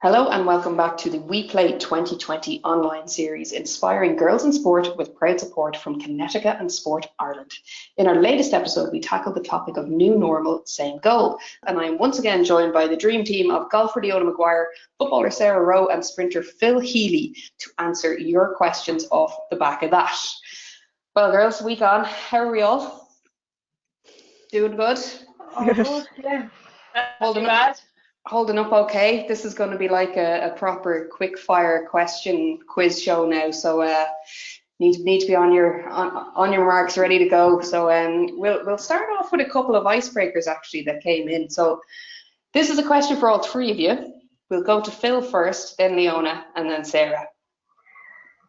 Hello and welcome back to the WePlay 2020 online series, inspiring girls in sport with proud support from Kinetica Sport Ireland. In our latest episode, we tackled the topic of new normal, same goal. And I am once again joined by the dream team of golfer Leona Maguire, footballer Sarah Rowe and sprinter Phil Healy to answer your questions off the back of that. Well, girls, week on, how are we all? Doing good? Oh, good, yeah. Holding up okay. This is going to be like a proper quick fire question quiz show now, so need to be on your marks, ready to go. So we'll start off with a couple of icebreakers actually that came in. So this is a question for all three of you. We'll go to Phil first, then Leona, and then Sarah.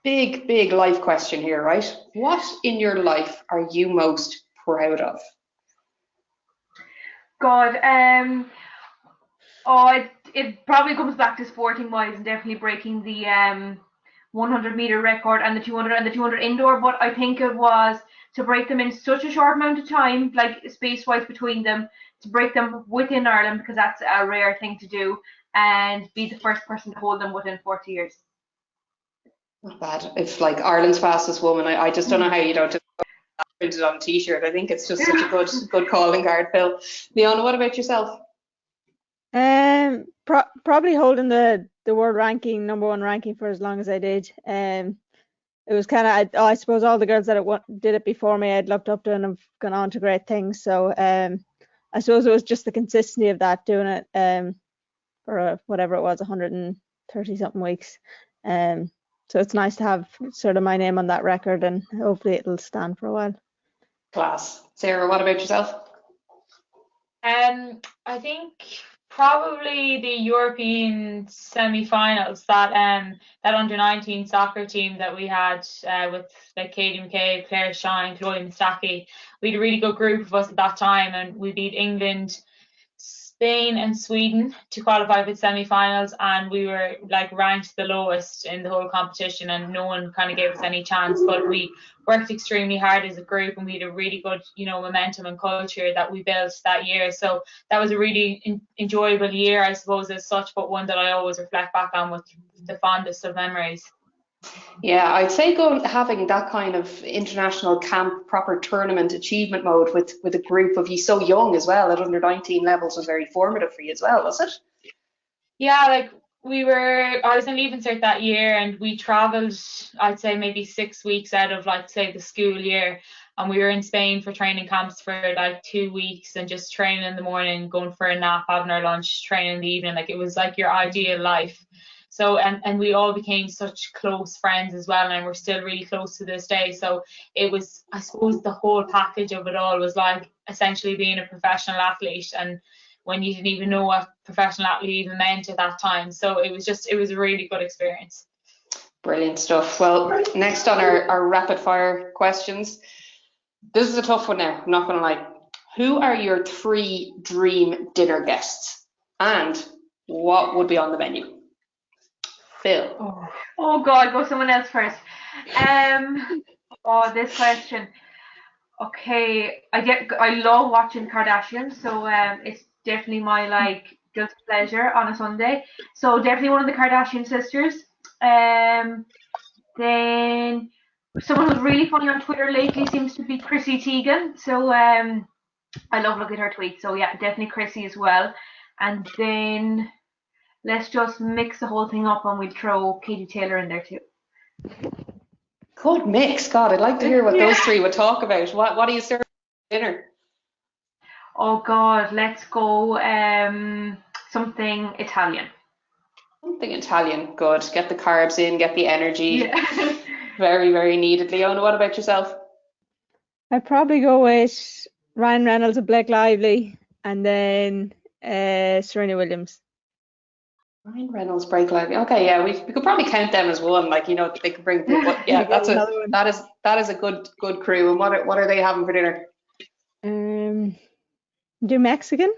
Big life question here, right? What in your life are you most proud of? God, it probably comes back to sporting wise and definitely breaking the 100-meter record and the 200 indoor. But I think it was to break them in such a short amount of time, like space wise between them, to break them within Ireland, because that's a rare thing to do, and be the first person to hold them within 40 years. Not bad. It's like Ireland's fastest woman. I just don't know how you don't just print it on a t-shirt. I think it's just such a good calling card, Phil. Leona, what about yourself? Probably holding the world ranking, number one ranking for as long as I did. It was kind of, I suppose all the girls that did it before me, I'd looked up to and have gone on to great things. So I suppose it was just the consistency of that, doing it for whatever it was, 130 something weeks. So it's nice to have sort of my name on that record, and hopefully it'll stand for a while. Class. Sarah, what about yourself? I think probably the European semi-finals, that under-19 soccer team that we had with like Katie McCabe, Claire Shine, Chloe Mustaki. We had a really good group of us at that time, and we beat England, Spain and Sweden to qualify for the semi-finals, and we were like ranked the lowest in the whole competition, and no one kind of gave us any chance, but we worked extremely hard as a group, and we had a really good momentum and culture that we built that year. So that was a really enjoyable year, I suppose, as such, but one that I always reflect back on with the fondest of memories. Yeah, I'd say having that kind of international camp, proper tournament achievement mode with a group of you so young as well at under 19 levels was very formative for you as well, was it? Yeah, like I was in Leaving Cert that year, and we travelled, I'd say maybe 6 weeks out of like say the school year, and we were in Spain for training camps for like 2 weeks, and just training in the morning, going for a nap, having our lunch, training in the evening. Like it was like your ideal life. So and we all became such close friends as well, and we're still really close to this day. So it was, I suppose, the whole package of it all was like essentially being a professional athlete, and when you didn't even know what professional athlete even meant at that time. So it was a really good experience. Brilliant stuff. Well, next on our rapid fire questions. This is a tough one now, I'm not going to lie. Who are your 3 dream dinner guests, and what would be on the menu? Phil. Oh God, go someone else first. This question. Okay, I love watching Kardashians, so it's definitely my like guilty pleasure on a Sunday. So definitely one of the Kardashian sisters. Then someone who's really funny on Twitter lately seems to be Chrissy Teigen. So I love looking at her tweets. So yeah, definitely Chrissy as well. And then let's just mix the whole thing up, and we'll throw Katie Taylor in there too. Good mix. God, I'd like to hear what those 3 would talk about. What do you serve for dinner? Oh God, let's go something Italian. Something Italian, good. Get the carbs in, get the energy. Yeah. Very, very needed. Leona, what about yourself? I'd probably go with Ryan Reynolds and Blake Lively, and then Serena Williams. Ryan Reynolds, Blake Lively. Okay, yeah, we could probably count them as one. Like, they could bring people. Yeah, that is a good crew. And what are they having for dinner? Do Mexican.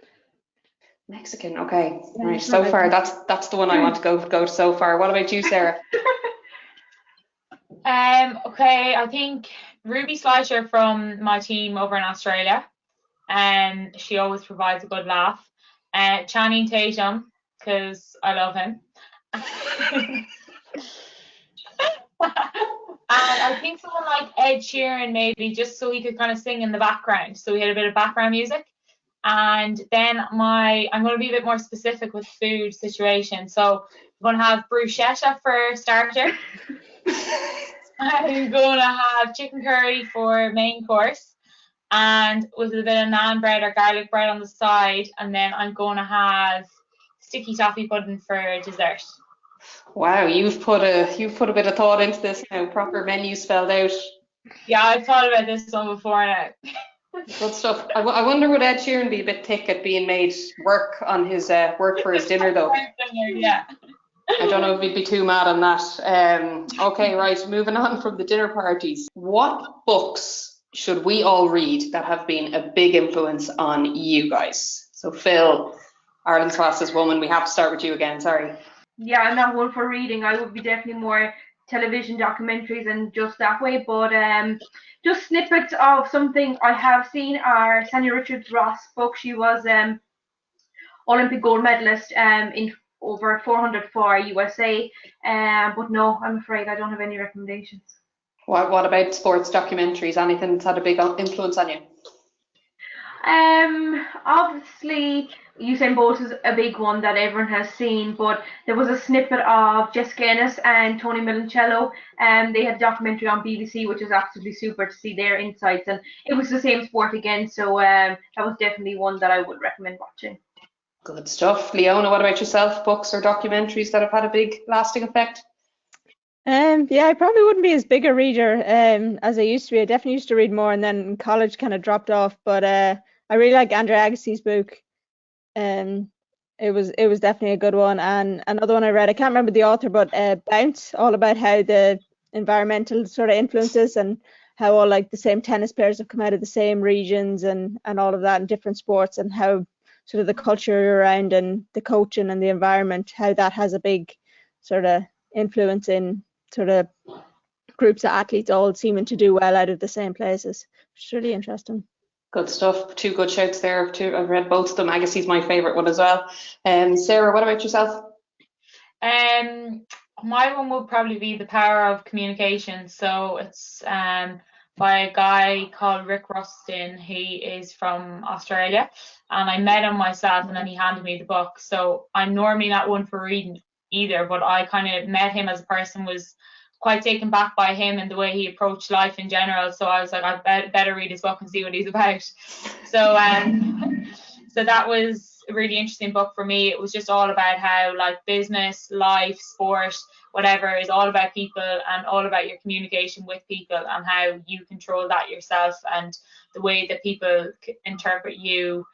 Mexican, okay. Right. So far, that's the one I want to go to so far. What about you, Sarah? Okay, I think Ruby Slicer from my team over in Australia, and she always provides a good laugh. Channing Tatum because I love him. And I think someone like Ed Sheeran, maybe, just so he could kind of sing in the background. So we had a bit of background music. And then I'm going to be a bit more specific with food situation. So I'm going to have bruschetta for starter. I'm going to have chicken curry for main course, and with a bit of naan bread or garlic bread on the side. And then I'm going to have sticky toffee pudding for dessert. Wow, you've put a bit of thought into this now. Proper menu spelled out. Yeah, I've thought about this one before now. Good stuff. I wonder would Ed Sheeran be a bit thick at being made work on his work for his dinner though. Yeah. I don't know if he'd be too mad on that. Okay, right. Moving on from the dinner parties. What books should we all read that have been a big influence on you guys? So Phil, Ireland's fastest woman. We have to start with you again. Sorry. Yeah, I'm not one for reading. I would be definitely more television documentaries and just that way. But just snippets of something I have seen are Sanya Richards-Ross book. She was Olympic gold medalist in over 400 for USA. But no, I'm afraid I don't have any recommendations. What about sports documentaries? Anything that's had a big influence on you? Obviously, Usain Bolt is a big one that everyone has seen, but there was a snippet of Jessica Ennis and Tony Milancello, and they had a documentary on BBC, which is absolutely super to see their insights, and it was the same sport again, so that was definitely one that I would recommend watching. Good stuff. Leona, what about yourself? Books or documentaries that have had a big lasting effect? Yeah, I probably wouldn't be as big a reader as I used to be. I definitely used to read more, and then in college kind of dropped off. But I really like Andrea Agassi's book. It was definitely a good one. And another one I read, I can't remember the author, but Bounce, all about how the environmental sort of influences and how all like the same tennis players have come out of the same regions and all of that in different sports, and how sort of the culture around and the coaching and the environment, how that has a big sort of influence in sort of groups of athletes all seeming to do well out of the same places. It's really interesting. Good stuff. Two good shouts there. I've read both of them. Agassi's my favourite one as well. Sarah, what about yourself? My one would probably be The Power of Communication. So it's by a guy called Rick Rustin. He is from Australia, and I met him myself, and then he handed me the book. So I'm normally not one for reading either, but I kind of met him as a person, was quite taken back by him and the way he approached life in general. So I was like, I better read his book and see what he's about. So so that was a really interesting book for me. It was just all about how like business, life, sport, whatever, is all about people and all about your communication with people and how you control that yourself, and the way that people interpret you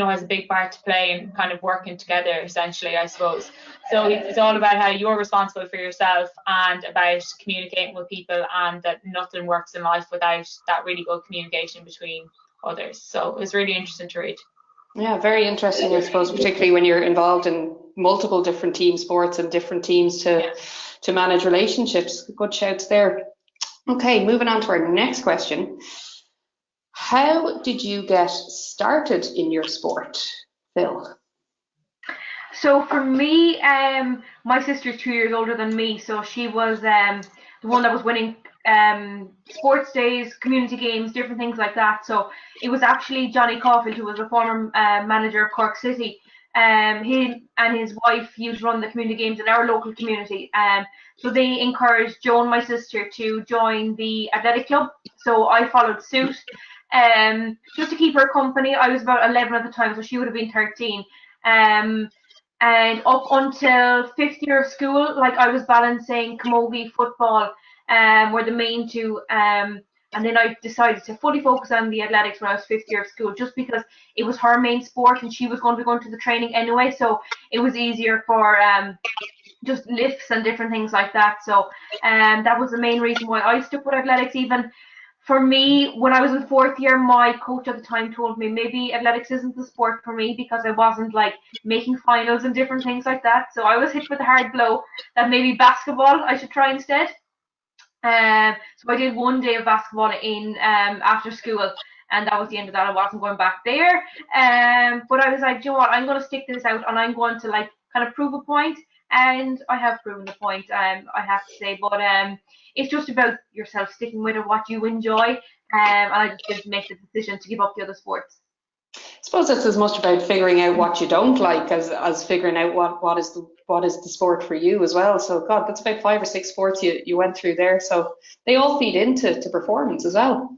has a big part to play in kind of working together, essentially, I suppose. So it's all about how you're responsible for yourself and about communicating with people, and that nothing works in life without that really good communication between others. So it was really interesting to read. Yeah, very interesting, I suppose, particularly when you're involved in multiple different team sports and different teams to manage relationships. Good shouts there. Okay, moving on to our next question. How did you get started in your sport, Phil? So for me, my sister's 2 years older than me, so she was the one that was winning sports days, community games, different things like that. So it was actually Johnny Caulfield, who was a former manager of Cork City. He and his wife used to run the community games in our local community. So they encouraged Joan, my sister, to join the athletic club. So I followed suit. Just to keep her company. I was about 11 at the time, so she would have been 13. And up until 5th year of school, like I was balancing camogie, football, were the main two. And then I decided to fully focus on the athletics when I was 5th year of school, just because it was her main sport and she was going to be going to the training anyway. So it was easier for just lifts and different things like that. So that was the main reason why I stuck with athletics. Even for me, when I was in 4th year, my coach at the time told me maybe athletics isn't the sport for me, because I wasn't like making finals and different things like that. So I was hit with a hard blow that maybe basketball I should try instead. So I did 1 day of basketball in after school, and that was the end of that. I wasn't going back there. But I was like, you know what, I'm going to stick this out, and I'm going to like kind of prove a point, and I have proven the point. I have to say, but it's just about yourself sticking with it, what you enjoy, and I just didn't make the decision to give up the other sports. I suppose it's as much about figuring out what you don't like as figuring out what is the sport for you as well. So God, that's about 5 or 6 sports you went through there. So they all feed into performance as well.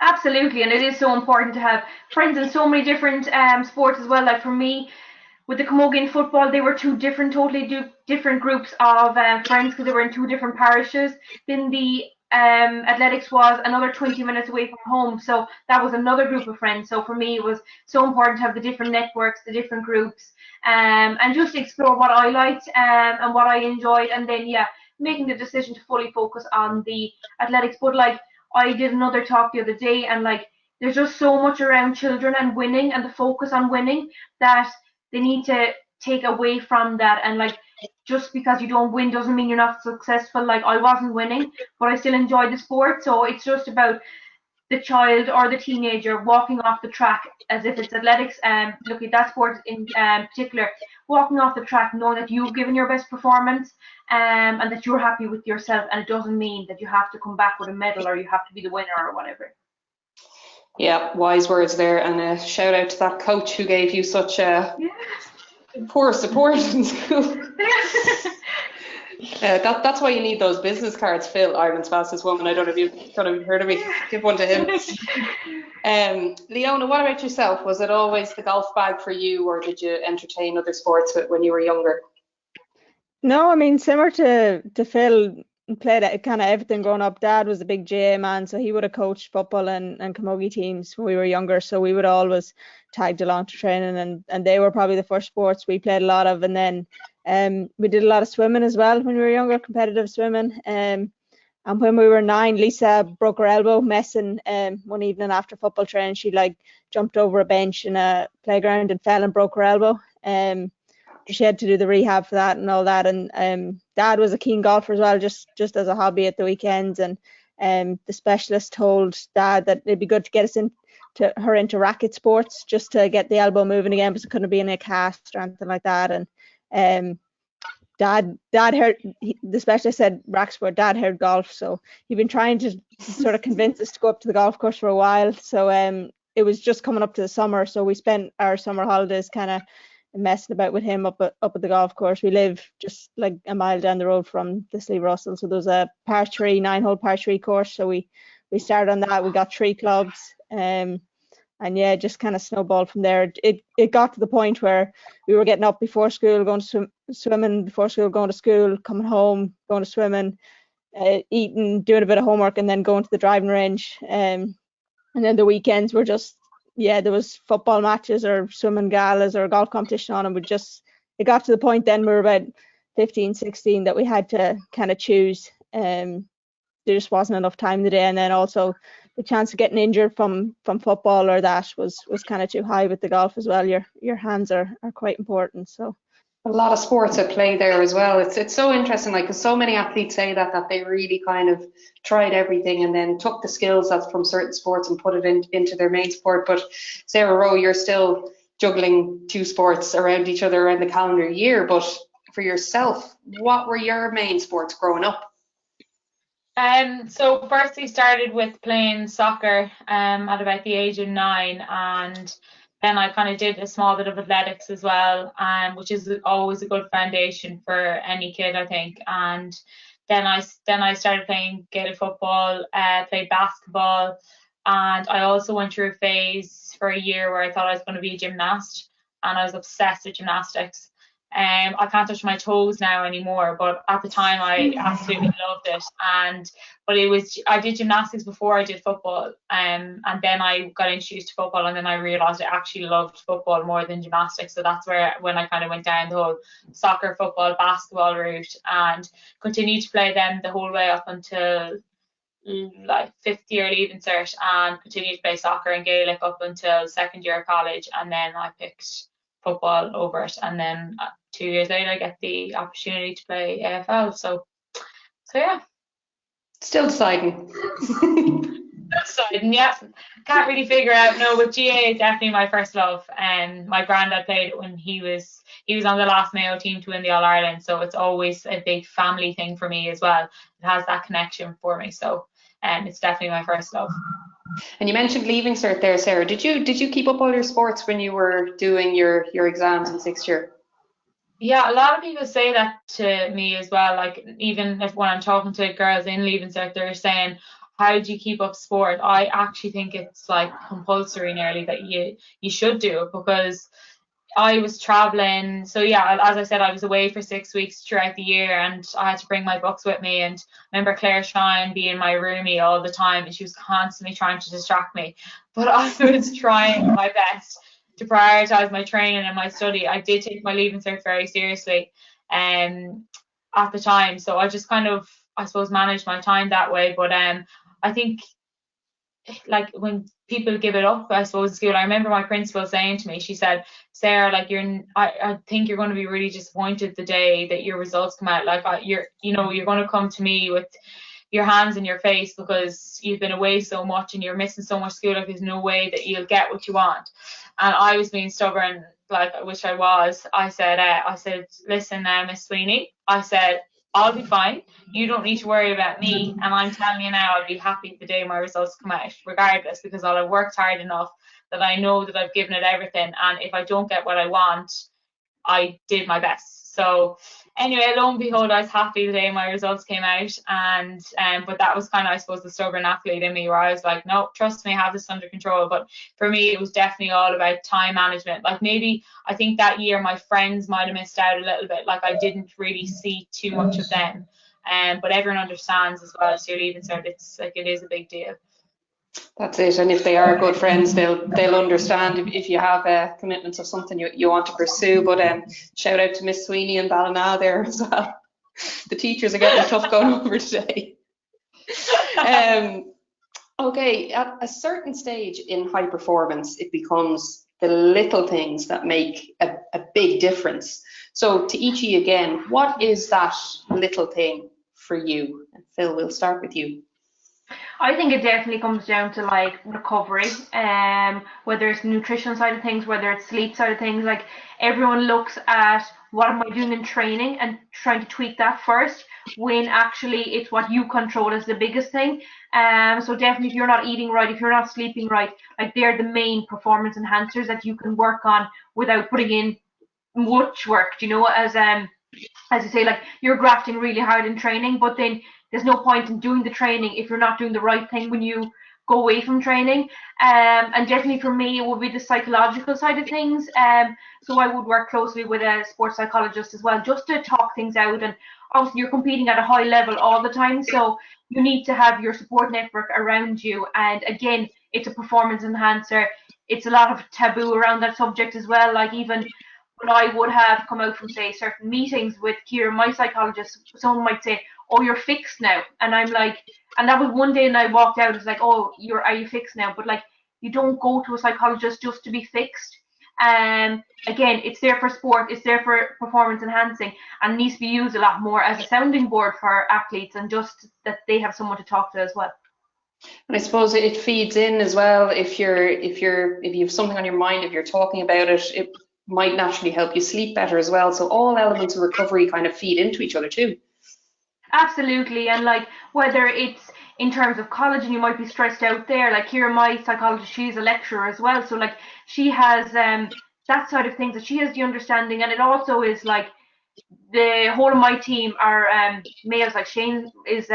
Absolutely, and it is so important to have friends in so many different sports as well. Like for me, with the Camogian football, they were two totally different groups of friends because they were in 2 different parishes. Then the athletics was another 20 minutes away from home, so that was another group of friends. So for me, it was so important to have the different networks, the different groups, and just explore what I liked and what I enjoyed, and then making the decision to fully focus on the athletics. But like I did another talk the other day, and like there's just so much around children and winning and the focus on winning that they need to take away from that. And like just because you don't win doesn't mean you're not successful. Like I wasn't winning, but I still enjoyed the sport. So it's just about the child or the teenager walking off the track, as if it's athletics, look at that sport in particular, walking off the track knowing that you've given your best performance, and that you're happy with yourself, and it doesn't mean that you have to come back with a medal or you have to be the winner or whatever. Yeah, wise words there, and a shout out to that coach who gave you such poor support in school. That's why you need those business cards, Phil, Ireland's fastest woman. I don't know if you've heard of me. Give one to him. Leona, what about yourself? Was it always the golf bag for you, or did you entertain other sports when you were younger? No, I mean, similar to Phil, played kind of everything growing up. Dad was a big GA man, so he would have coached football and camogie teams when we were younger. So we would always tagged along to training, and they were probably the first sports we played a lot of. And then we did a lot of swimming as well when we were younger, competitive swimming. And when we were 9, Lisa broke her elbow messing one evening after football training. She like jumped over a bench in a playground and fell and broke her elbow. She had to do the rehab for that and all that. And Dad was a keen golfer as well, just as a hobby at the weekends. And the specialist told Dad that it'd be good to get us into racket sports, just to get the elbow moving again, because it couldn't be in a cast or anything like that. And Dad heard, the specialist said racket sport. Dad heard golf, so he'd been trying to sort of convince us to go up to the golf course for a while. So it was just coming up to the summer, so we spent our summer holidays kind of messing about with him up at the golf course. We live just like a mile down the road from the Slieve Russell, so there's a par 3 9-hole par 3 course. So we started on that. We got 3 clubs, and yeah, just kind of snowballed from there. It got to the point where we were getting up before school, going to swimming before school, going to school, coming home, going to swimming, eating, doing a bit of homework, and then going to the driving range. And then the weekends were just, there was football matches or swimming galas or golf competition on, and it got to the point then we were about 15, 16 that we had to kind of choose. There just wasn't enough time in the day, and then also the chance of getting injured from football or that was kind of too high with the golf as well. Your hands are quite important. So a lot of sports at play there as well. It's so interesting, like, because so many athletes say that they really kind of tried everything and then took the skills that's from certain sports and put it into their main sport. But Sarah Rowe, you're still juggling 2 sports around each other around the calendar year. But for yourself, what were your main sports growing up? So first we started with playing soccer at about the age of 9, and then I kind of did a small bit of athletics as well, which is always a good foundation for any kid, I think. And then I started playing gaelic football, played basketball, and I also went through a phase for a year where I thought I was going to be a gymnast, and I was obsessed with gymnastics. I can't touch my toes now anymore, but at the time I absolutely loved it. But I did gymnastics before I did football, and then I got introduced to football, and then I realised I actually loved football more than gymnastics. So that's when I kind of went down the whole soccer, football, basketball route, and continued to play them the whole way up until like 5th year leaving cert, and continued to play soccer and Gaelic up until 2nd year of college, and then I picked football over it, and then 2 years later I get the opportunity to play AFL. So yeah. Still deciding. side, and yeah, can't really figure out. No, but GA is definitely my first love. And my granddad played it when he was on the last Mayo team to win the All Ireland, so it's always a big family thing for me as well. It has that connection for me, so it's definitely my first love. And you mentioned leaving cert there, Sarah. Did you keep up all your sports when you were doing your exams in sixth year? Yeah, a lot of people say that to me as well. Like, even if when I'm talking to girls in leaving cert, they're saying, how do you keep up sport? I actually think it's like compulsory nearly that you should do it, because I was traveling. So yeah, as I said, I was away for 6 weeks throughout the year, and I had to bring my books with me. And I remember Claire Shine being my roomie all the time, and she was constantly trying to distract me. But I was trying my best to prioritize my training and my study. I did take my leaving cert very seriously at the time. So I just kind of, I suppose, managed my time that way. But I think, like, when people give it up, I suppose, in school, I remember my principal saying to me, she said, Sarah, like, I think you're going to be really disappointed the day that your results come out. Like, you're going to come to me with your hands in your face because you've been away so much and you're missing so much school. Like, there's no way that you'll get what you want. And I was being stubborn, like, which I was. I said, listen, Miss Sweeney, I said, I'll be fine. You don't need to worry about me. And I'm telling you now, I'll be happy the day my results come out, regardless, because I'll have worked hard enough that I know that I've given it everything. And if I don't get what I want, I did my best. So anyway, lo and behold, I was happy the day my results came out. And but that was kind of, I suppose, the stubborn athlete in me, where I was like, no, trust me, I have this under control. But for me, it was definitely all about time management. Like, maybe I think that year my friends might have missed out a little bit. Like, I didn't really see too much of them. But everyone understands as well. So you're leaving cert, it's like, it is a big deal. That's it. And if they are good friends, they'll understand if you have commitments of something you want to pursue. But shout out to Miss Sweeney and Ballina there as well. The teachers are getting tough going over today. Okay, at a certain stage in high performance, it becomes the little things that make a big difference. So to Ichi again, what is that little thing for you? And Phil, we'll start with you. I think it definitely comes down to, like, recovery, whether it's the nutrition side of things, whether it's sleep side of things. Like, everyone looks at what am I doing in training and trying to tweak that first, when actually it's what you control is the biggest thing. So definitely, if you're not eating right, if you're not sleeping right, like, they're the main performance enhancers that you can work on without putting in much work. You know, as you say, like, you're grafting really hard in training, but then there's no point in doing the training if you're not doing the right thing when you go away from training. And definitely for me, it would be the psychological side of things. So I would work closely with a sports psychologist as well, just to talk things out. And obviously, you're competing at a high level all the time, so you need to have your support network around you. And again, it's a performance enhancer. It's a lot of taboo around that subject as well. Like, even when I would have come out from, say, certain meetings with Kira, my psychologist, someone might say, oh, you're fixed now. And I'm like, and that was one day, and I walked out, it's like, oh, are you fixed now? But, like, you don't go to a psychologist just to be fixed. Again, it's there for sport, it's there for performance enhancing, and needs to be used a lot more as a sounding board for athletes, and just that they have someone to talk to as well. And I suppose it feeds in as well. If you have something on your mind, if you're talking about it, it might naturally help you sleep better as well. So all elements of recovery kind of feed into each other too. Absolutely. And, like, whether it's in terms of college and you might be stressed out there, like, here, my psychologist, she's a lecturer as well, so, like, she has that side of things, that she has the understanding. And it also is, like, the whole of my team are males. Like, Shane is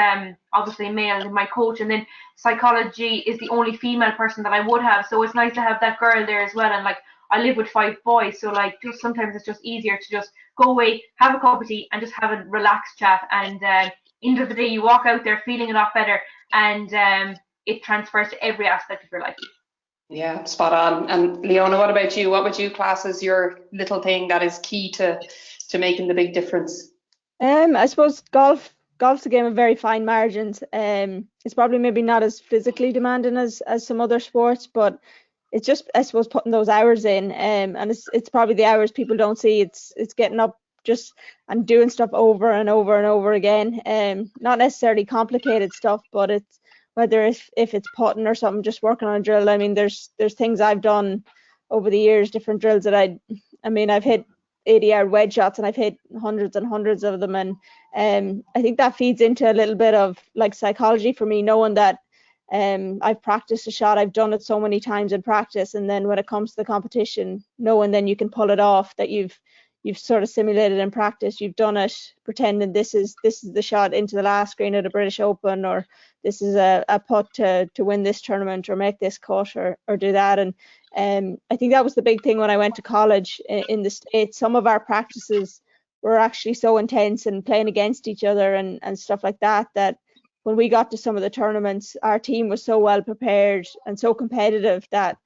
obviously male, my coach, and then psychology is the only female person that I would have, so it's nice to have that girl there as well. And, like, I live with 5 boys, so, like, just sometimes it's just easier to just go away, have a cup of tea, and just have a relaxed chat. And end of the day, you walk out there feeling a lot better, and it transfers to every aspect of your life. Yeah, spot on. And Leona, what about you? What would you class as your little thing that is key to making the big difference? I suppose golf's a game of very fine margins. It's probably maybe not as physically demanding as some other sports, but it's just, I suppose, putting those hours in, and it's probably the hours people don't see. It's getting up just and doing stuff over and over and over again. Not necessarily complicated stuff, but it's whether if it's putting or something, just working on a drill. I mean, there's things I've done over the years, different drills that I've hit 80-yard wedge shots, and I've hit hundreds and hundreds of them, and I think that feeds into a little bit of like psychology for me, knowing that I've practiced a shot, I've done it so many times in practice, and then when it comes to the competition, knowing then you can pull it off, that you've sort of simulated in practice, you've done it pretending this is the shot into the last green at the British Open, or this is a putt to win this tournament or make this cut or do that. And I think that was the big thing when I went to college in the States. Some of our practices were actually so intense and playing against each other and stuff like that, that when we got to some of the tournaments, our team was so well prepared and so competitive that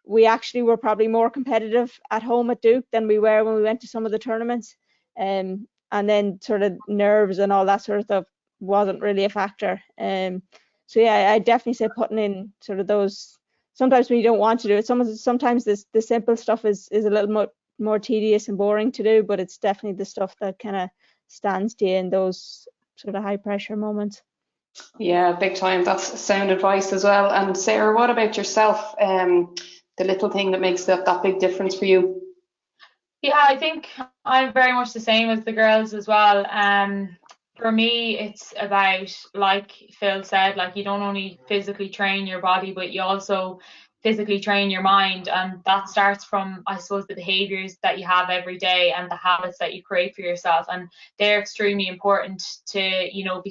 we actually were probably more competitive at home at Duke than we were when we went to some of the tournaments. And then sort of nerves and all that sort of stuff wasn't really a factor. So yeah, I definitely say putting in sort of those, sometimes when you don't want to do it, sometimes the simple stuff is a little more tedious and boring to do, but it's definitely the stuff that kind of stands to you in those sort of high pressure moments. Yeah, big time. That's sound advice as well. And Sarah, what about yourself? The little thing that makes that big difference for you? Yeah, I think I'm very much the same as the girls as well. For me, it's about, like Phil said, like you don't only physically train your body, but you also physically train your mind, and that starts from, I suppose, the behaviors that you have every day and the habits that you create for yourself, and they're extremely important to, you know,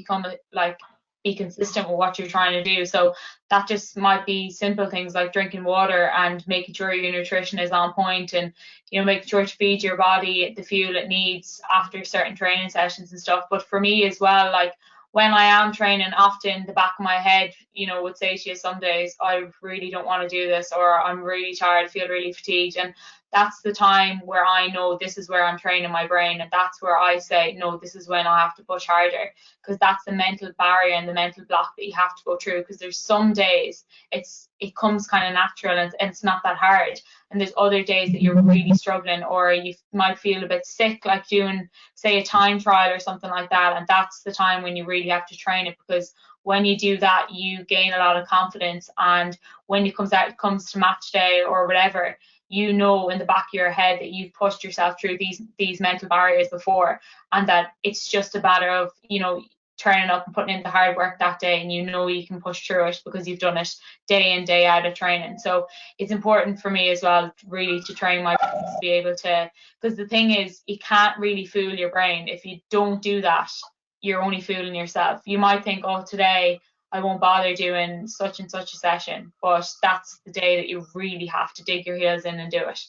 be consistent with what you're trying to do. So that just might be simple things like drinking water and making sure your nutrition is on point, and, you know, making sure to feed your body the fuel it needs after certain training sessions and stuff. But for me as well, like when I am training, often the back of my head, you know, would say to you some days, I really don't want to do this, or I'm really tired, I feel really fatigued. And that's the time where I know this is where I'm training my brain, and that's where I say, no, this is when I have to push harder, because that's the mental barrier and the mental block that you have to go through. Because there's some days it comes kind of natural and it's not that hard, and there's other days that you're really struggling, or you might feel a bit sick, like doing, say, a time trial or something like that, and that's the time when you really have to train it, because when you do that, you gain a lot of confidence, and when it comes to match day or whatever, you know in the back of your head that you've pushed yourself through these mental barriers before, and that it's just a matter of, you know, turning up and putting in the hard work that day, and you know you can push through it because you've done it day in, day out of training. So it's important for me as well, really, to train my brain to be able to, because the thing is, you can't really fool your brain. If you don't do that, you're only fooling yourself. You might think, oh, today I won't bother doing such and such a session, but that's the day that you really have to dig your heels in and do it.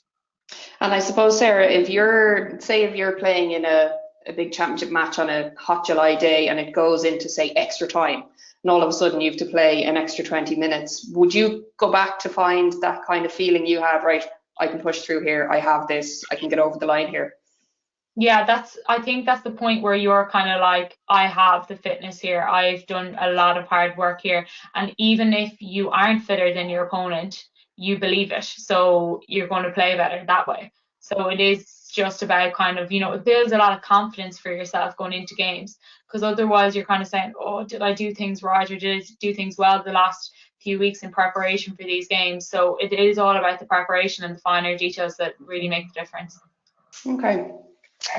And I suppose, Sarah, if you're playing in a big championship match on a hot July day and it goes into, say, extra time, and all of a sudden you have to play an extra 20 minutes, would you go back to find that kind of feeling you have, right, I can push through here, I have this, I can get over the line here? Yeah, I think that's the point where you're kind of like, I have the fitness here, I've done a lot of hard work here, and even if you aren't fitter than your opponent, you believe it, so you're going to play better that way. So it is just about kind of, you know, it builds a lot of confidence for yourself going into games, because otherwise you're kind of saying, oh, did I do things right, or did I do things well the last few weeks in preparation for these games? So it is all about the preparation and the finer details that really make the difference. Okay.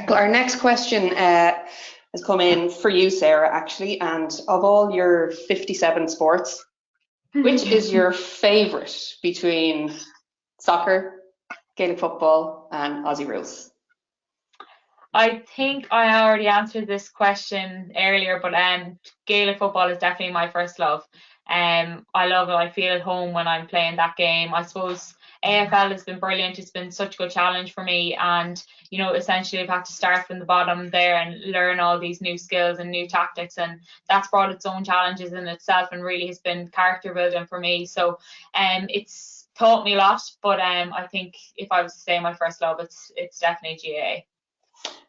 Our next question has come in for you, Sarah, actually, and of all your 57 sports, which is your favourite between soccer, Gaelic football and Aussie rules? I think I already answered this question earlier, but Gaelic football is definitely my first love. I love it. I feel at home when I'm playing that game. I suppose AFL has been brilliant. It's been such a good challenge for me, and, you know, essentially I've had to start from the bottom there and learn all these new skills and new tactics, and that's brought its own challenges in itself and really has been character building for me. So it's taught me a lot, but I think if I was to say my first love, it's definitely GAA.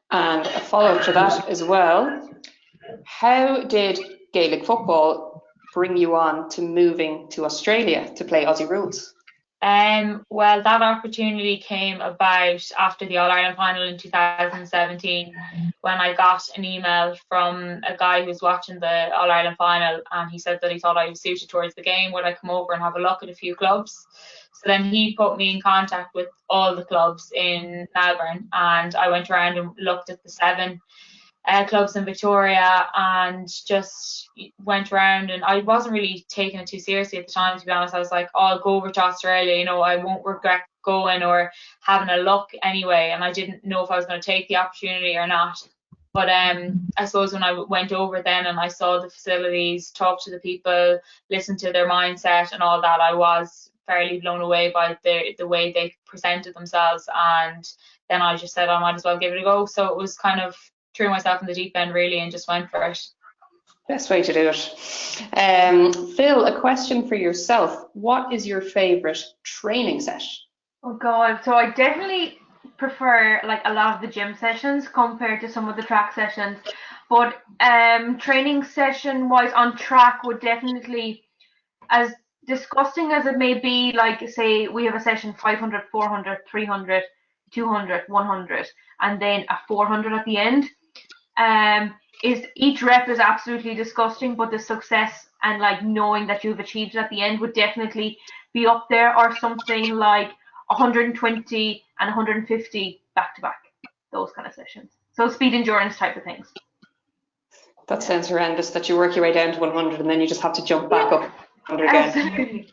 And a follow-up to that as well, how did Gaelic football bring you on to moving to Australia to play Aussie rules? Well, that opportunity came about after the All-Ireland final in 2017, when I got an email from a guy who was watching the All-Ireland final, and he said that he thought I was suited towards the game. Would I come over and have a look at a few clubs? So then he put me in contact with all the clubs in Melbourne, and I went around and looked at the 7 clubs in Victoria and just went around, and I wasn't really taking it too seriously at the time, to be honest. I was like, oh, I'll go over to Australia, you know, I won't regret going or having a look anyway, and I didn't know if I was going to take the opportunity or not. But I suppose when I went over then and I saw the facilities, talked to the people, listened to their mindset and all that, I was fairly blown away by the way they presented themselves, and then I just said I might as well give it a go. So it was kind of threw myself in the deep end really and just went for it. Best way to do it. Phil, a question for yourself. What is your favourite training set? Oh God, so I definitely prefer like a lot of the gym sessions compared to some of the track sessions. But training session wise on track would definitely, as disgusting as it may be, like say we have a session 500, 400, 300, 200, 100, and then a 400 at the end. Is each rep is absolutely disgusting, but the success and like knowing that you've achieved it at the end would definitely be up there, or something like 120 and 150 back to back, those kind of sessions. So speed endurance type of things. That sounds horrendous, that you work your way down to 100 and then you just have to jump back up 100 again. Absolutely.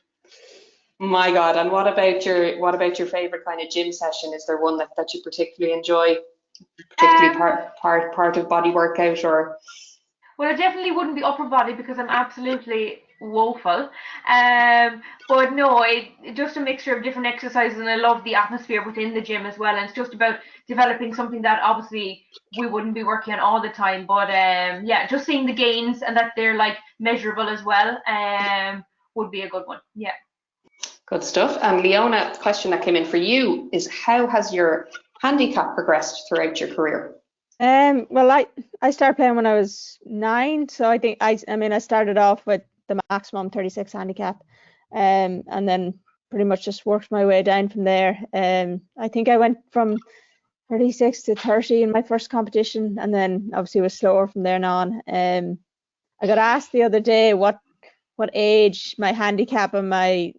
My God, and what about your favorite kind of gym session? Is there one that you particularly enjoy? Particularly part of body workout, or? Well, it definitely wouldn't be upper body because I'm absolutely woeful. But no, it just a mixture of different exercises, and I love the atmosphere within the gym as well. And it's just about developing something that obviously we wouldn't be working on all the time. But yeah, just seeing the gains and that they're like measurable as well would be a good one. Yeah. Good stuff. And Leona, the question that came in for you is, how has your handicap progressed throughout your career? Well, I started playing when I was 9, so I think I started off with the maximum 36 handicap, and then pretty much just worked my way down from there. I think I went from 36 to 30 in my first competition, and then obviously was slower from there on. I got asked the other day what age my handicap and my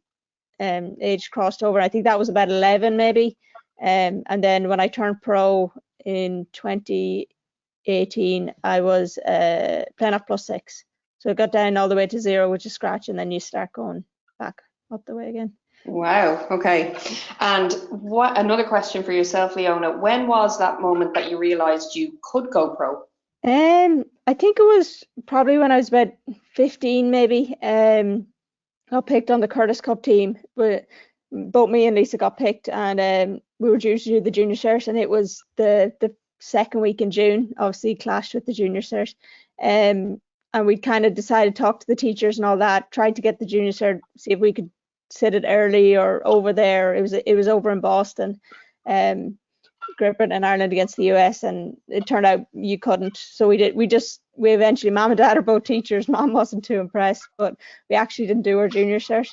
age crossed over. I think that was about 11 maybe. And then when I turned pro in 2018, I was playing off +6. So it got down all the way to 0, which is scratch, and then you start going back up the way again. Wow, okay. And what another question for yourself, Leona, when was that moment that you realised you could go pro? I think it was probably when I was about 15 maybe. Got picked on the Curtis Cup team, but both me and Lisa got picked, and we were due to do the junior cert, and it was the second week in June, obviously clashed with the junior cert, and we kind of decided to talk to the teachers and all that, tried to get the junior cert, see if we could sit it early or over there. It was over in Boston, Great Britain and Ireland against the US, and it turned out you couldn't. So we eventually, mom and dad are both teachers. Mom wasn't too impressed, but we actually didn't do our junior cert,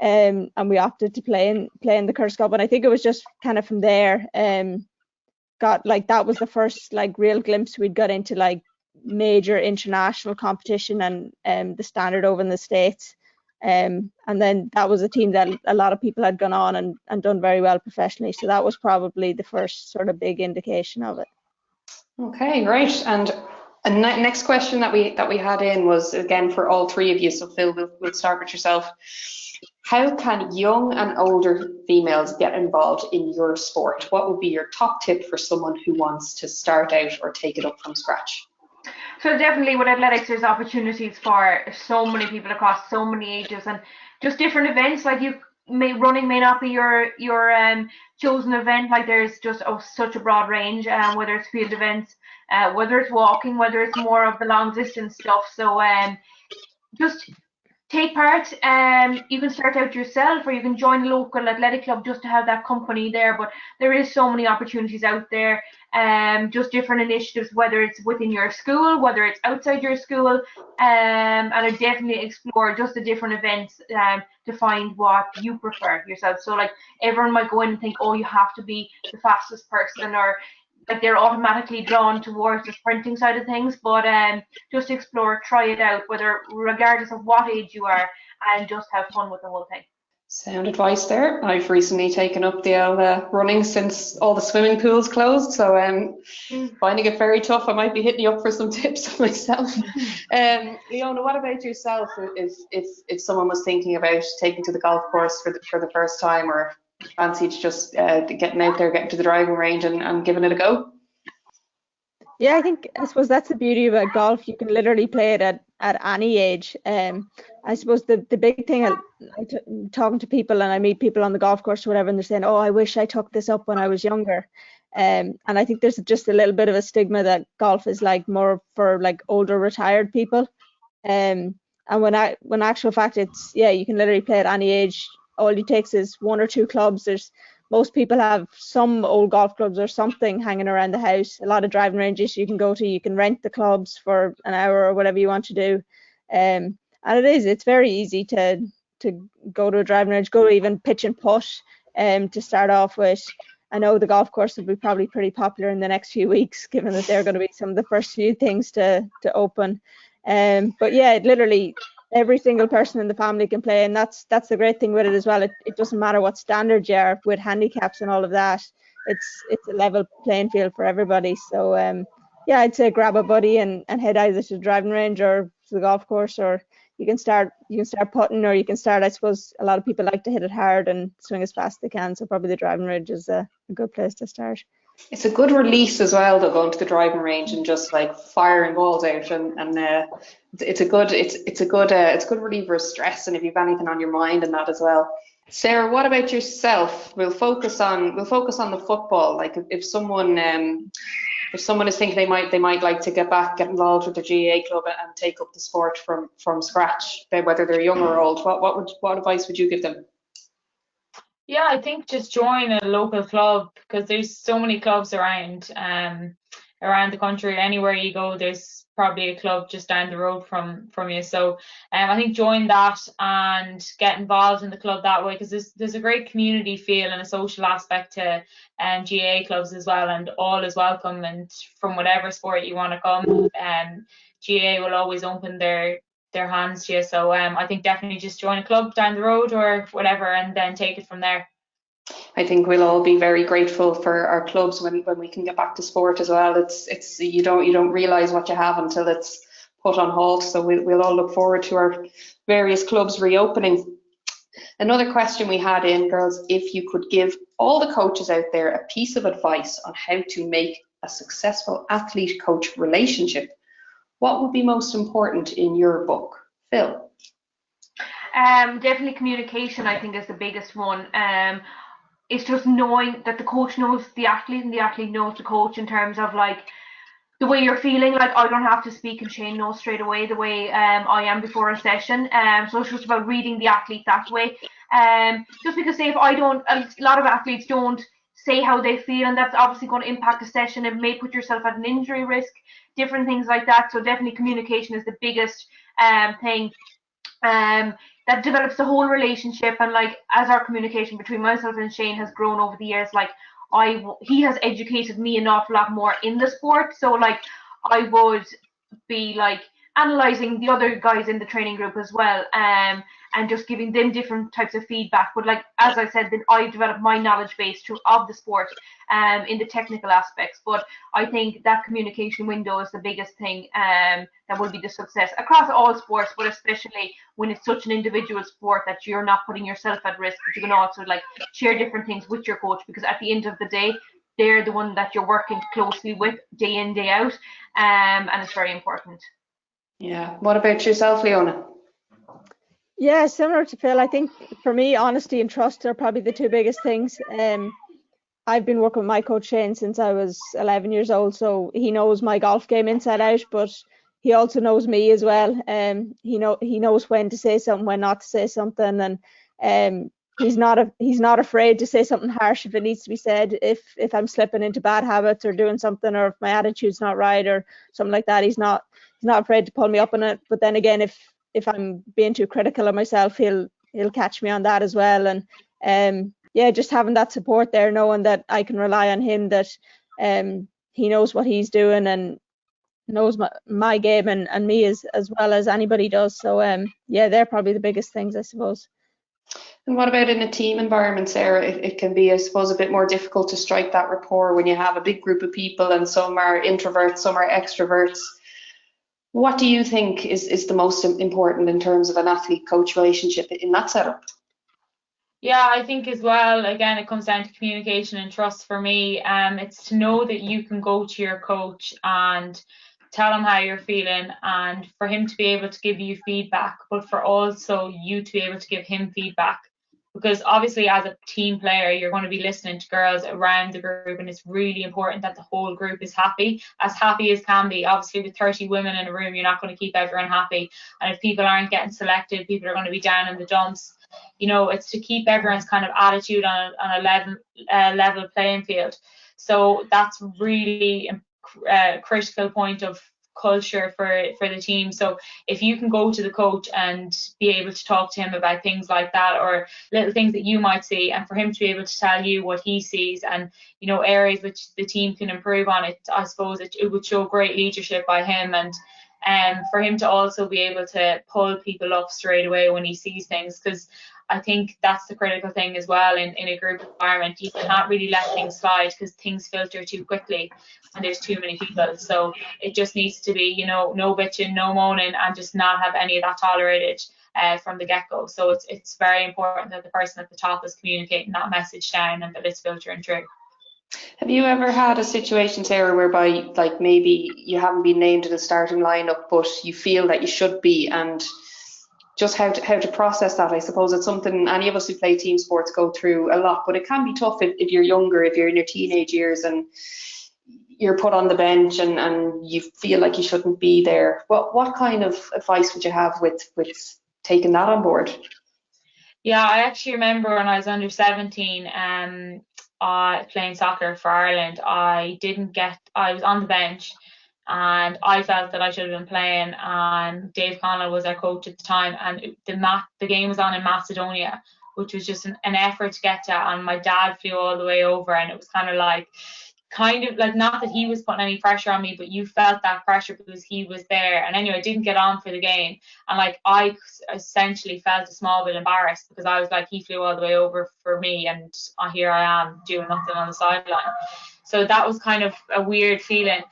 and we opted to play in the Curtis Cup. And I think it was just kind of from there, that was the first like real glimpse we'd got into like major international competition and the standard over in the States. And then that was a team that a lot of people had gone on and done very well professionally. So that was probably the first sort of big indication of it. Okay, great. And next question that we had in was again for all three of you. So Phil, we'll start with yourself. How can young and older females get involved in your sport? What would be your top tip for someone who wants to start out or take it up from scratch? So definitely with athletics, there's opportunities for so many people across so many ages, and just different events. Like running may not be your chosen event. Like there's just such a broad range, whether it's field events, whether it's walking, whether it's more of the long distance stuff. So just take part. You can start out yourself, or you can join a local athletic club just to have that company there. But there is so many opportunities out there. just different initiatives, whether it's within your school, whether it's outside your school, and I definitely explore just the different events to find what you prefer yourself. So like everyone might go in and think, oh, you have to be the fastest person, or like they're automatically drawn towards the sprinting side of things, but just explore, try it out, whether regardless of what age you are, and just have fun with the whole thing. Sound advice there. I've recently taken up the running since all the swimming pools closed, so finding it very tough. I might be hitting you up for some tips myself. Leona, what about yourself? If someone was thinking about taking to the golf course for the first time, or fancied just getting out there, getting to the driving range and giving it a go? Yeah, I suppose that's the beauty about golf. You can literally play it at any age. I suppose the big thing, talking to people, and I meet people on the golf course or whatever, and they're saying, oh, I wish I took this up when I was younger. And I think there's just a little bit of a stigma that golf is like more for like older retired people. And when actual fact, it's, yeah, you can literally play at any age. All it takes is 1 or 2 clubs. Most people have some old golf clubs or something hanging around the house. A lot of driving ranges you can go to. You can rent the clubs for an hour or whatever you want to do. And it's very easy to go to a driving range, go to even pitch and putt to start off with. I know the golf course will be probably pretty popular in the next few weeks, given that they're going to be some of the first few things to open. But yeah, literally every single person in the family can play, and that's the great thing with it as well. It doesn't matter what standard you are with handicaps and all of that. It's a level playing field for everybody. So yeah, I'd say grab a buddy and head either to the driving range or to the golf course, or you can start putting, or you can start, I suppose a lot of people like to hit it hard and swing as fast as they can, so probably the driving range is a good place to start. It's a good release as well, though, going to the driving range and just like firing balls out, and it's a good reliever of stress, and if you've anything on your mind and that as well. Sarah, what about yourself? We'll focus on the football. Like if someone is thinking they might like to get involved with the GAA club and take up the sport from scratch, whether they're young or old, what advice would you give them? Yeah, I think just join a local club, because there's so many clubs around the country. Anywhere you go, there's probably a club just down the road from you. So I think join that and get involved in the club that way, because there's a great community feel and a social aspect to GAA clubs as well, and all is welcome, and from whatever sport you want to come, GAA will always open their hands to you. So I think definitely just join a club down the road or whatever, and then take it from there. I think we'll all be very grateful for our clubs when we can get back to sport as well. It's you don't realise what you have until it's put on hold. So we'll all look forward to our various clubs reopening. Another question we had in, girls, if you could give all the coaches out there a piece of advice on how to make a successful athlete-coach relationship, what would be most important in your book? Phil? Definitely communication, I think, is the biggest one. It's just knowing that the coach knows the athlete and the athlete knows the coach, in terms of like the way you're feeling. Like I don't have to speak and Shane knows straight away the way I am before a session. So it's just about reading the athlete that way. Just because say if I don't, a lot of athletes don't say how they feel, and that's obviously going to impact the session. It may put yourself at an injury risk, different things like that. So definitely communication is the biggest thing that develops the whole relationship. And like as our communication between myself and Shane has grown over the years, like he has educated me an awful lot more in the sport. So like I would be like analysing the other guys in the training group as well, and just giving them different types of feedback. But like as I said, then I developed my knowledge base of the sport in the technical aspects. But I think that communication window is the biggest thing that will be the success across all sports, but especially when it's such an individual sport that you're not putting yourself at risk, but you can also like share different things with your coach, because at the end of the day, they're the one that you're working closely with day in, day out, and it's very important. Yeah. What about yourself, Leona? Yeah, similar to Phil. I think for me, honesty and trust are probably the two biggest things. I've been working with my coach Shane since I was 11 years old, so he knows my golf game inside out, but he also knows me as well. He knows when to say something, when not to say something, and he's not afraid to say something harsh if it needs to be said. If I'm slipping into bad habits or doing something, or if my attitude's not right or something like that, he's not afraid to pull me up on it. But then again, if I'm being too critical of myself, he'll catch me on that as well. And yeah, just having that support there, knowing that I can rely on him, that he knows what he's doing and knows my game and me as well as anybody does. So yeah, they're probably the biggest things, I suppose. And what about in a team environment, Sarah? It can be, I suppose, a bit more difficult to strike that rapport when you have a big group of people and some are introverts, some are extroverts. What do you think is the most important in terms of an athlete-coach relationship in that setup? Yeah, I think as well, again, it comes down to communication and trust for me. It's to know that you can go to your coach and tell him how you're feeling, and for him to be able to give you feedback, but for also you to be able to give him feedback. Because obviously as a team player, you're going to be listening to girls around the group, and it's really important that the whole group is happy as can be. Obviously with 30 women in a room, you're not going to keep everyone happy. And if people aren't getting selected, people are going to be down in the dumps. You know, it's to keep everyone's kind of attitude on a level playing field. So that's really a critical point of culture for the team. So if you can go to the coach and be able to talk to him about things like that, or little things that you might see, and for him to be able to tell you what he sees and, you know, areas which the team can improve on, it, I suppose it would show great leadership by him. And for him to also be able to pull people up straight away when he sees things, because I think that's the critical thing as well in a group environment. You can't really let things slide because things filter too quickly and there's too many people. So it just needs to be, you know, no bitching, no moaning, and just not have any of that tolerated from the get-go. So it's very important that the person at the top is communicating that message down and that it's filtering through. Have you ever had a situation, Sarah, whereby like maybe you haven't been named to the starting lineup, but you feel that you should be, and just how to process that? I suppose it's something any of us who play team sports go through a lot, but it can be tough if you're younger, if you're in your teenage years and you're put on the bench and you feel like you shouldn't be there. What kind of advice would you have with taking that on board? Yeah, I actually remember when I was under 17, playing soccer for Ireland, I was on the bench, and I felt that I should have been playing, and Dave Connell was our coach at the time, and the game was on in Macedonia, which was just an effort to get to, and my dad flew all the way over, and it was kind of like not that he was putting any pressure on me, but you felt that pressure because he was there. And anyway, I didn't get on for the game, and like I essentially felt a small bit embarrassed because I was like, he flew all the way over for me, and here I am doing nothing on the sideline. So that was kind of a weird feeling.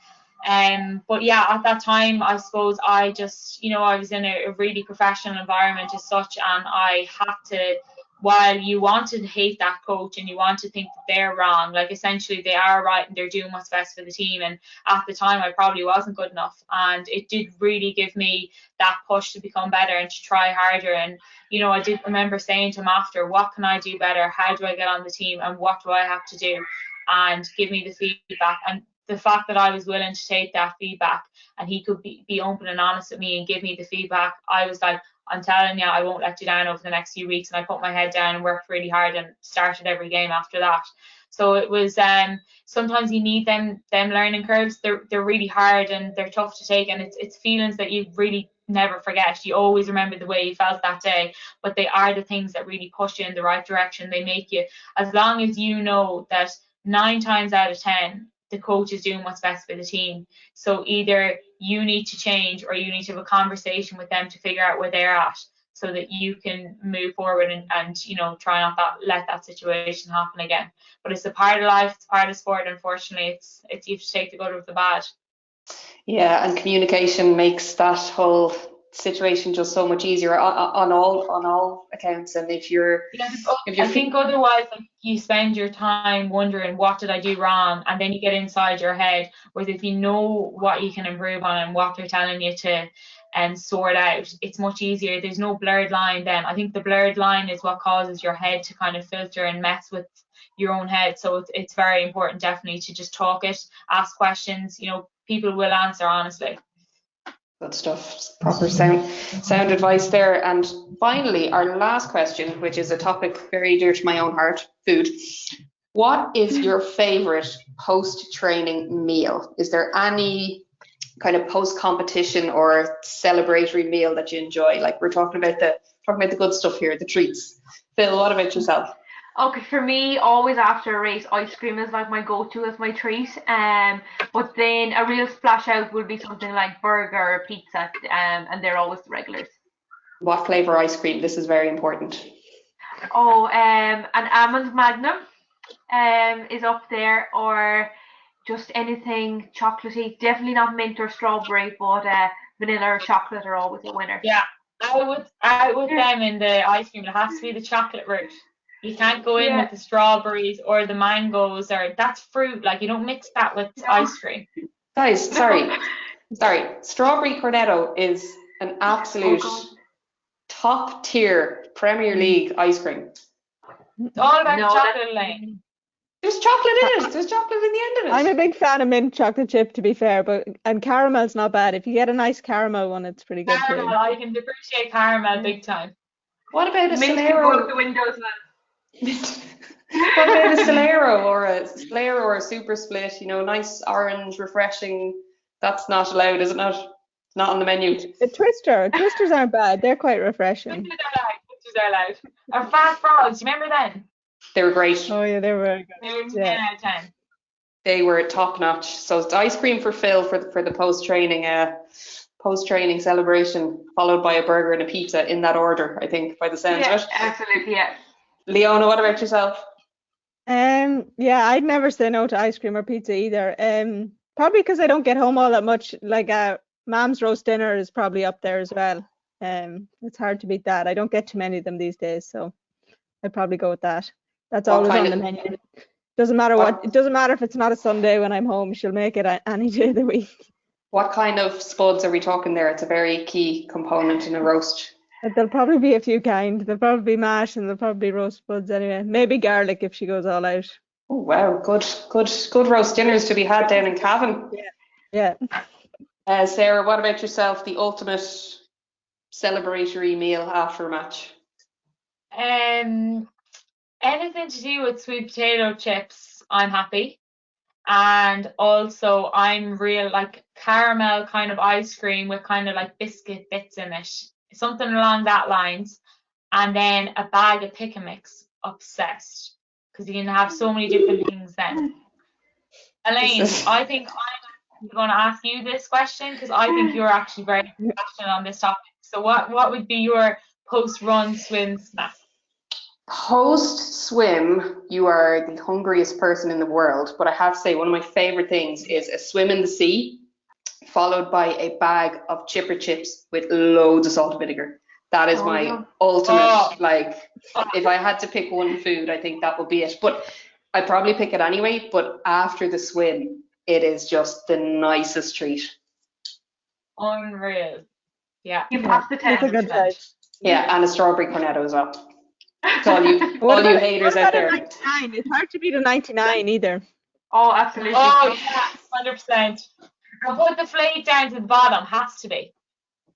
But yeah, at that time, I suppose I just, you know, I was in a really professional environment as such, and I had to, while you want to hate that coach and you want to think that they're wrong, like essentially they are right and they're doing what's best for the team. And at the time, I probably wasn't good enough, and it did really give me that push to become better and to try harder. And, you know, I did remember saying to him after, what can I do better? How do I get on the team? And what do I have to do? And give me the feedback. And the fact that I was willing to take that feedback and he could be open and honest with me and give me the feedback, I was like, I'm telling you, I won't let you down over the next few weeks. And I put my head down and worked really hard and started every game after that. So it was, sometimes you need them learning curves. They're really hard and they're tough to take, and it's feelings that you really never forget. You always remember the way you felt that day, but they are the things that really push you in the right direction. They make you, as long as you know that 9 times out of 10, the coach is doing what's best for the team. So either you need to change or you need to have a conversation with them to figure out where they're at so that you can move forward and you know, try not let that situation happen again. But it's a part of life, it's part of sport. Unfortunately, it's you have to take the good with the bad. Yeah, and communication makes that whole situation just so much easier on all accounts. And if you're I think otherwise, like, you spend your time wondering, what did I do wrong, and then you get inside your head. Whereas if you know what you can improve on and what they're telling you to sort out, it's much easier. There's no blurred line then. I think the blurred line is what causes your head to kind of filter and mess with your own head. So it's very important definitely to just talk it, ask questions. You know, people will answer honestly. Good stuff. Proper sound advice there. And finally, our last question, which is a topic very dear to my own heart, food. What is your favourite post-training meal? Is there any kind of post-competition or celebratory meal that you enjoy? Like we're talking about the good stuff here, the treats. Phil, what about yourself? Okay, for me, always after a race, ice cream is like my go-to as my treat. But then a real splash out would be something like burger or pizza, and they're always the regulars. What flavour ice cream? This is very important. Oh, an almond magnum is up there, or just anything chocolatey. Definitely not mint or strawberry, but vanilla or chocolate are always a winner. Yeah, I would them in the ice cream. It has to be the chocolate route. You can't go in with the strawberries or the mangoes, or that's fruit. Like you don't mix that with ice cream. Guys, sorry. Strawberry cornetto is an absolute top tier Premier League ice cream. It's all about chocolate, Elaine. There's chocolate in it. There's chocolate in the end of it. I'm a big fan of mint chocolate chip, to be fair, and caramel's not bad. If you get a nice caramel one, it's pretty good Caramel, too. I can appreciate caramel big time. What about a Mint can go out the windows, man. What about a Solero or a super split? You know, nice orange, refreshing. That's not allowed, is it not? It's not on the menu. A twisters aren't bad. They're quite refreshing. Twisters are allowed. Or fast frogs, remember then? They were great. Oh yeah, they were very good. They were 10 out of 10. They were top notch. So it's ice cream for Phil for the post training celebration, followed by a burger and a pizza in that order, I think, by the sounds of it. Absolutely, yeah. Leona, what about yourself? Yeah, I'd never say no to ice cream or pizza either. Probably because I don't get home all that much. Like Mom's roast dinner is probably up there as well. It's hard to beat that. I don't get too many of them these days, so I'd probably go with that. That's always on the menu. Doesn't matter what. It doesn't matter if it's not a Sunday when I'm home. She'll make it any day of the week. What kind of spuds are we talking there? It's a very key component in a roast. There'll probably be a few kind. There'll probably be mash and there'll probably be roast spuds anyway. Maybe garlic if she goes all out. Oh wow, good roast dinners to be had down in Cavan. Yeah. Sarah, what about yourself? The ultimate celebratory meal after a match? Anything to do with sweet potato chips, I'm happy. And also I'm real like caramel kind of ice cream with kind of like biscuit bits in it. Something along that lines. And then a bag of pick and mix, obsessed. Because you can have so many different things then. Elaine, I think I'm going to ask you this question because I think you're actually very passionate on this topic. So what would be your post-run swim snack? Post-swim, you are the hungriest person in the world. But I have to say, one of my favourite things is a swim in the sea, followed by a bag of chipper chips with loads of salt and vinegar. That is my ultimate, like, if I had to pick one food, I think that would be it. But I'd probably pick it anyway, but after the swim, it is just the nicest treat. Unreal. Yeah. You passed the test. That's a good size. Yeah, and a strawberry cornetto as well. It's all you haters out there. 99? It's hard to beat a 99 either. Oh, absolutely. Oh, yeah, 100%. And put the flake down to the bottom, has to be.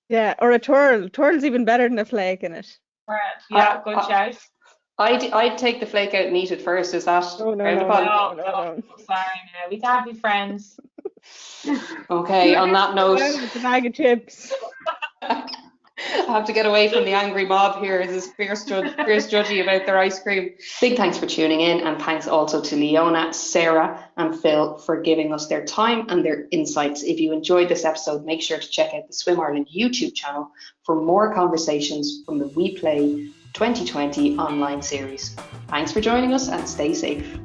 Yeah, or a twirl. Twirl's even better than a flake in it. Yeah, good shout. I'd take the flake out and eat it first. Is that No. No. Sorry, no. We can't be friends. Okay, on that note, With the bag of chips. I have to get away from the angry mob here. This is fierce judgy about their ice cream. Big thanks for tuning in, and thanks also to Leona, Sarah and Phil for giving us their time and their insights. If you enjoyed this episode, make sure to check out the Swim Ireland YouTube channel for more conversations from the WePlay 2020 online series. Thanks for joining us and stay safe.